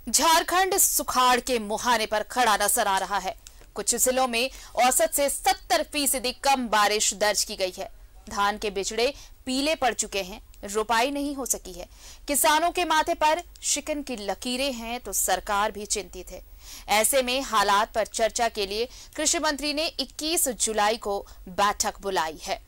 झारखंड सुखाड़ के मुहाने पर खड़ा नजर आ रहा है। कुछ जिलों में औसत से 70% कम बारिश दर्ज की गई है। धान के बिचड़े पीले पड़ चुके हैं, रोपाई नहीं हो सकी है। किसानों के माथे पर शिकन की लकीरें हैं तो सरकार भी चिंतित है। ऐसे में हालात पर चर्चा के लिए कृषि मंत्री ने 21 जुलाई को बैठक बुलाई है।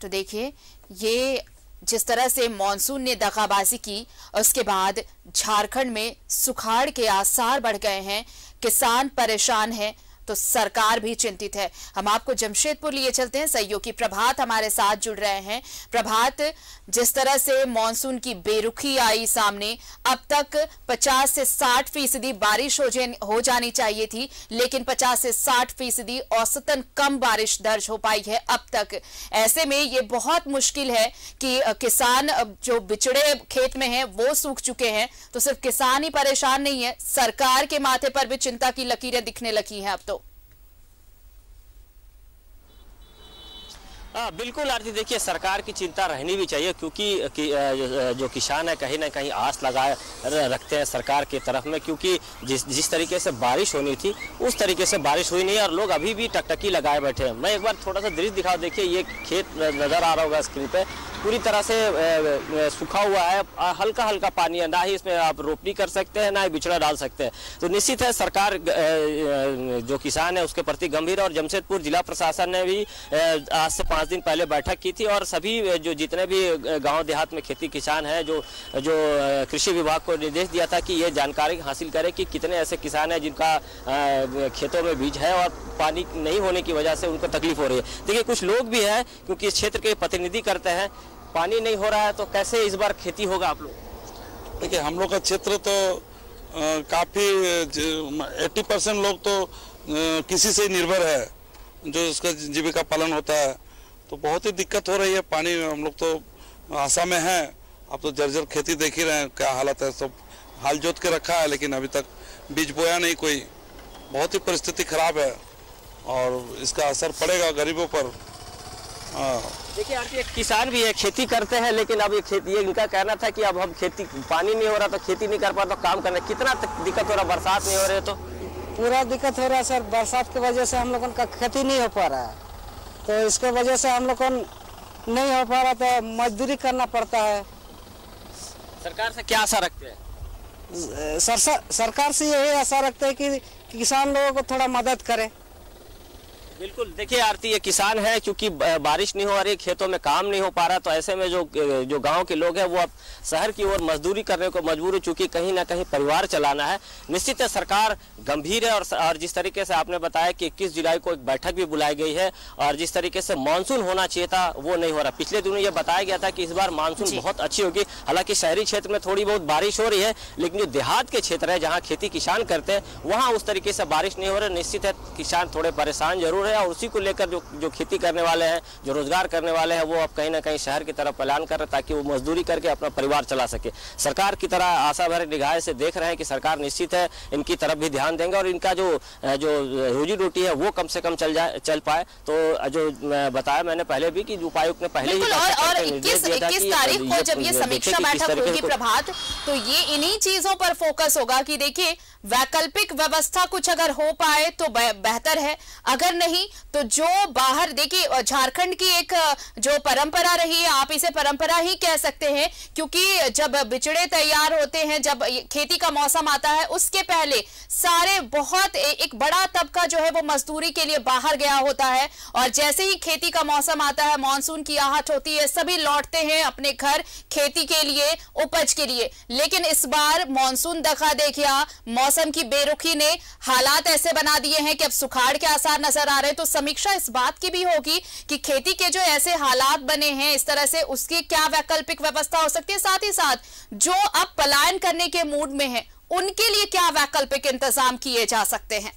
तो देखिए, ये जिस तरह से मॉनसून ने दगाबाजी की, उसके बाद झारखंड में सुखाड़ के आसार बढ़ गए हैं, किसान परेशान हैं तो सरकार भी चिंतित है। हम आपको जमशेदपुर लिए चलते हैं, सहयोगी प्रभात हमारे साथ जुड़ रहे हैं। प्रभात, जिस तरह से मॉनसून की बेरुखी आई सामने, अब तक 50 से 60% बारिश हो जानी चाहिए थी, लेकिन 50 से 60% औसतन कम बारिश दर्ज हो पाई है अब तक। ऐसे में ये बहुत मुश्किल है कि किसान जो बिचड़े खेत में हैं वो सूख चुके हैं। तो सिर्फ किसान ही परेशान नहीं है, सरकार के माथे पर भी चिंता की लकीरें दिखने लगी हैं अब तो। बिल्कुल आरती, देखिए सरकार की चिंता रहनी भी चाहिए, क्योंकि जो किसान है कहीं ना कहीं आस लगाए रखते हैं सरकार की तरफ में, क्योंकि जिस तरीके से बारिश होनी थी उस तरीके से बारिश हुई नहीं है और लोग अभी भी टकटकी लगाए बैठे हैं। मैं एक बार थोड़ा सा दृश्य दिखाऊं, देखिए ये खेत नज़र आ रहा होगा स्क्रीन पे, पूरी तरह से सूखा हुआ है, हल्का हल्का पानी है, ना ही इसमें आप रोपनी कर सकते हैं ना ही बिचड़ा डाल सकते हैं। तो निश्चित है सरकार जो किसान है उसके प्रति गंभीर है। और जमशेदपुर जिला प्रशासन ने भी आज से 5 दिन पहले बैठक की थी और सभी जो जितने भी गांव देहात में खेती किसान हैं जो कृषि विभाग को निर्देश दिया था कि ये जानकारी हासिल करें कि कितने ऐसे किसान हैं जिनका खेतों में बीज है और पानी नहीं होने की वजह से उनको तकलीफ हो रही है। देखिए कुछ लोग भी हैं, क्योंकि इस क्षेत्र के प्रतिनिधि करते हैं, पानी नहीं हो रहा है तो कैसे इस बार खेती होगा आप लोग? देखिए हम लोग का क्षेत्र तो काफ़ी 80% लोग तो किसी से ही निर्भर है, जो इसका जीविका पालन होता है। तो बहुत ही दिक्कत हो रही है, पानी हम लोग तो आशा में हैं। अब तो जर्जर खेती देख ही रहे हैं क्या हालत है, सब हाल जोत के रखा है लेकिन अभी तक बीज बोया नहीं कोई। बहुत ही परिस्थिति खराब है और इसका असर पड़ेगा गरीबों पर। देखिए आरती, किसान भी है, खेती करते हैं, लेकिन अब ये इनका कहना था कि अब हम खेती, पानी नहीं हो रहा तो खेती नहीं कर पा तो काम करना। कितना दिक्कत हो रहा, बरसात नहीं हो रही तो? पूरा दिक्कत हो रहा है सर, बरसात की वजह से हम लोगों का खेती नहीं हो पा रहा है, तो इसके वजह से हम लोग को नहीं हो पा रहा तो मजदूरी करना पड़ता है। सरकार से क्या आशा रखते हैं? सरकार से यही आशा रखते हैं कि किसान लोगों को थोड़ा मदद करे। बिल्कुल, देखिए आरती, ये किसान है, क्योंकि बारिश नहीं हो रही, खेतों में काम नहीं हो पा रहा, तो ऐसे में जो गांव के लोग हैं वो अब शहर की ओर मजदूरी करने को मजबूर हो चुकी, कहीं ना कहीं परिवार चलाना है। निश्चित है सरकार गंभीर है और जिस तरीके से आपने बताया कि 21 जुलाई को एक बैठक भी बुलाई गई है और जिस तरीके से मानसून होना चाहिए था वो नहीं हो रहा। पिछले दिनों ये बताया गया था कि इस बार मानसून बहुत अच्छी होगी। हालांकि शहरी क्षेत्र में थोड़ी बहुत बारिश हो रही है, लेकिन जो देहात के क्षेत्र है जहाँ खेती किसान करते हैं वहाँ उस तरीके से बारिश नहीं हो रही। निश्चित है किसान थोड़े परेशान जरूर है और उसी को लेकर जो खेती करने वाले हैं, जो रोजगार करने वाले हैं, वो अब कहीं ना कहीं शहर की तरफ पलायन कर रहे हैं ताकि वो मजदूरी करके अपना परिवार चला सके। सरकार की तरह आशा भरे निगाह से देख रहे हैं कि सरकार निश्चित है इनकी तरफ भी ध्यान देंगे और इनका जो रोजी रोटी है वो कम से कम चल पाए। तो जो बताया मैंने पहले भी कि उपायुक्त ने पहले ही और 21 तारीख को जब ये समीक्षा बैठक होगी प्रभात, तो ये इन्हीं चीजों पर फोकस होगा कि देखिए वैकल्पिक व्यवस्था कुछ अगर हो पाए तो बेहतर है, अगर नहीं तो जो बाहर, देखिए झारखंड की एक जो परंपरा रही है, आप इसे परंपरा ही कह सकते हैं, क्योंकि जब बिचड़े तैयार होते हैं, जब खेती का मौसम आता है, उसके पहले सारे बहुत एक बड़ा तबका जो है वो मजदूरी के लिए बाहर गया होता है और जैसे ही खेती का मौसम आता है, मानसून की आहट होती है, सभी लौटते हैं अपने घर खेती के लिए, उपज के लिए। लेकिन इस बार मानसून दखा दे गया, मौसम की बेरुखी ने हालात ऐसे बना दिए हैं कि अब सुखाड़ के आसार नजर आ रहे हैं। तो समीक्षा इस बात की भी होगी कि खेती के जो ऐसे हालात बने हैं इस तरह से, उसकी क्या वैकल्पिक व्यवस्था हो सकती है, साथ ही साथ जो अब पलायन करने के मूड में है उनके लिए क्या वैकल्पिक इंतजाम किए जा सकते हैं।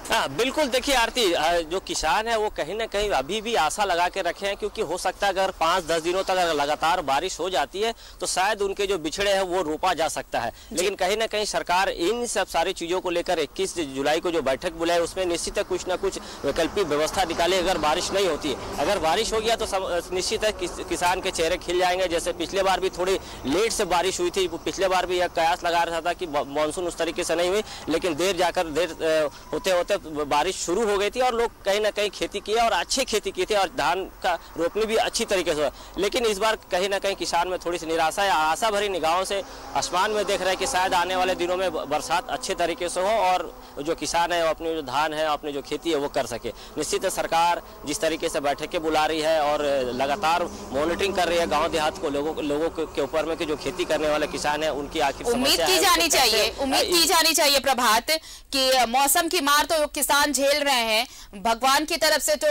हाँ बिल्कुल, देखिए आरती, जो किसान है वो कहीं ना कहीं अभी भी आशा लगा के रखे हैं, क्योंकि हो सकता है अगर 5-10 दिनों तक अगर लगातार बारिश हो जाती है तो शायद उनके जो बिछड़े हैं वो रोपा जा सकता है। लेकिन कहीं ना कहीं सरकार इन सब सारी चीज़ों को लेकर 21 जुलाई को जो बैठक बुलाई उसमें निश्चित है कुछ ना कुछ वैकल्पिक व्यवस्था निकाले। अगर बारिश नहीं होती है, अगर बारिश हो गया तो निश्चित है किसान के चेहरे खिल जाएंगे। जैसे पिछले बार भी थोड़ी लेट से बारिश हुई थी, पिछले बार भी यह कयास लगा रहा था कि मानसून उस तरीके से नहीं हुई, लेकिन देर होते होते बारिश शुरू हो गई थी और लोग कहीं ना कहीं खेती किए और अच्छी खेती की थी और धान का रोपनी भी अच्छी तरीके से हुआ। लेकिन इस बार कहीं ना कहीं किसान में थोड़ी सी निराशा है। आशा भरी निगाहों से आसमान में देख रहे हैं कि शायद आने वाले दिनों में बरसात अच्छे तरीके से हो और जो किसान है अपनी जो धान है अपनी जो खेती है वो कर सके। निश्चित है सरकार जिस तरीके से बैठकें बुला रही है और लगातार मॉनिटरिंग कर रही है गाँव देहात को, लोगों के ऊपर में कि जो खेती करने वाले किसान है उनकी आखिर उम्मीद की जानी चाहिए प्रभात कि मौसम की मार तो किसान झेल रहे हैं। भगवान की तरफ से तो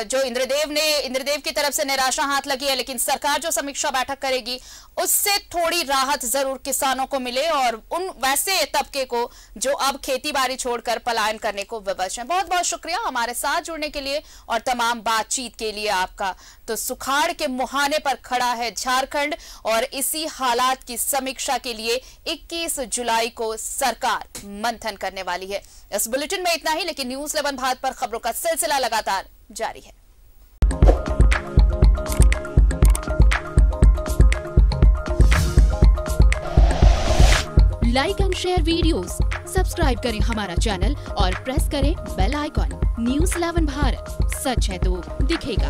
जो इंद्रदेव की तरफ से निराशा हाथ लगी है, लेकिन सरकार जो समीक्षा बैठक करेगी उससे थोड़ी राहत जरूर किसानों को मिले और उन वैसे तबके को जो अब खेती बाड़ी छोड़कर पलायन करने को विवश है। बहुत बहुत शुक्रिया हमारे साथ जुड़ने के लिए और तमाम बातचीत के लिए आपका। तो सुखाड़ के मुहाने पर खड़ा है झारखंड और इसी हालात की समीक्षा के लिए 21 जुलाई को सरकार मंथन करने वाली है। इस बुलेटिन में इतना ही, लेकिन न्यूज़ 11 भारत पर खबरों का सिलसिला लगातार जारी है। Like and share videos, subscribe करें हमारा चैनल और प्रेस करें बेल आइकॉन। न्यूज़ 11 भारत, सच है तो दिखेगा।